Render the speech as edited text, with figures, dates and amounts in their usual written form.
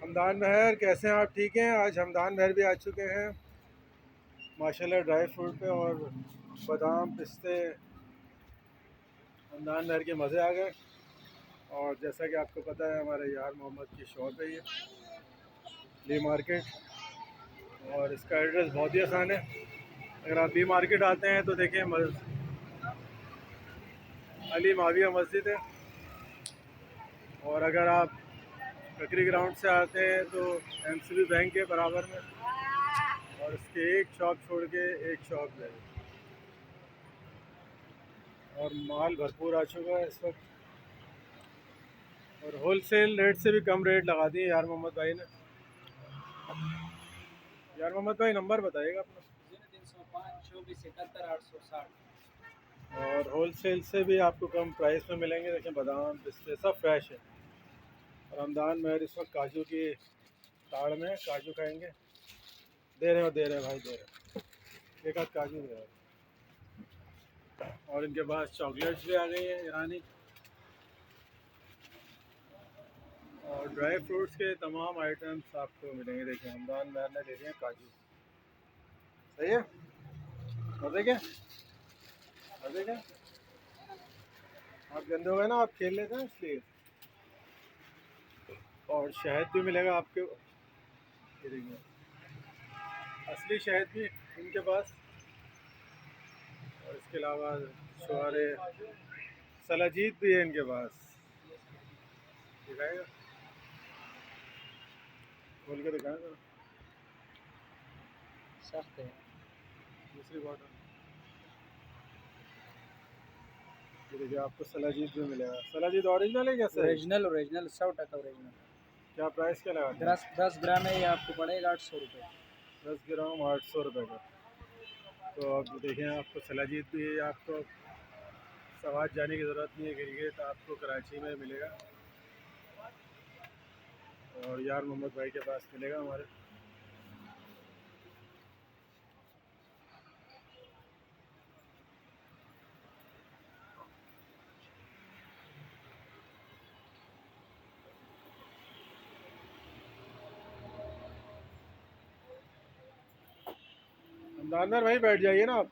हमदान महर, कैसे हैं आप? ठीक हैं? आज हमदान महर भी आ चुके हैं माशाल्लाह ड्राई फ्रूट पे, और बादाम पिस्ते हमदान महर के मज़े आ गए। और जैसा कि आपको पता है, हमारे यार मोहम्मद की शॉप है ये ली मार्केट, और इसका एड्रेस बहुत ही आसान है। अगर आप ली मार्केट आते हैं तो देखें अली माविया मस्जिद है, और अगर आप ककरी ग्राउंड से आते हैं तो एमसीबी बैंक के बराबर में, और उसके एक शॉप छोड़ के एक शॉप है। और माल भरपूर आ चुका है इस वक्त, और होलसेल रेट से भी कम रेट लगा दिए यार मोहम्मद भाई ने। यार मोहम्मद भाई, नंबर बताइएगा अपना। 0305 24 71 860। और होलसेल से भी आपको कम प्राइस में मिलेंगे। देखें बादाम पिस्ते सब फ्रेश है। और रमज़ान में इस वक्त काजू की ताड़ में काजू खाएंगे। दे रहे हो, दे रहे हैं भाई, दे रहे हैं, एक आध काजू दे रहे हैं। और इनके पास चॉकलेट्स भी आ गई हैं ईरानी, और ड्राई फ्रूट्स के तमाम आइटम्स आपको मिलेंगे। देखिए हमदान महर ने दे दिए हैं काजू। सही है? मज़े क्या? मज़े क्या? आप गंदे हो गए ना, आप खेल लेते हैं इसलिए। और शहद भी मिलेगा आपके, ये देखिए असली शहद भी इनके पास। और इसके अलावा शुहारे सलाजीत भी है इनके पास। दिखाएगा, खोल के दिखाएं तो। सख्त है। दूसरी बॉटल, ये देखिए आपको सलाजीत भी मिलेगा। सलाजीत ओरिजिनल है कैसे? Original original 100% original. क्या प्राइस क्या लगाते हैं? 10 ग्राम है, ये आपको पड़ेगा 800 रुपये। 10 ग्राम 800 रुपये का। तो अब देखें, आपको सलाजीत भी, आपको सवाद जाने की ज़रूरत नहीं है, गिलगित आपको कराची में मिलेगा, और यार मोहम्मद भाई के पास मिलेगा हमारे। हमदान भाई बैठ जाइए ना आप।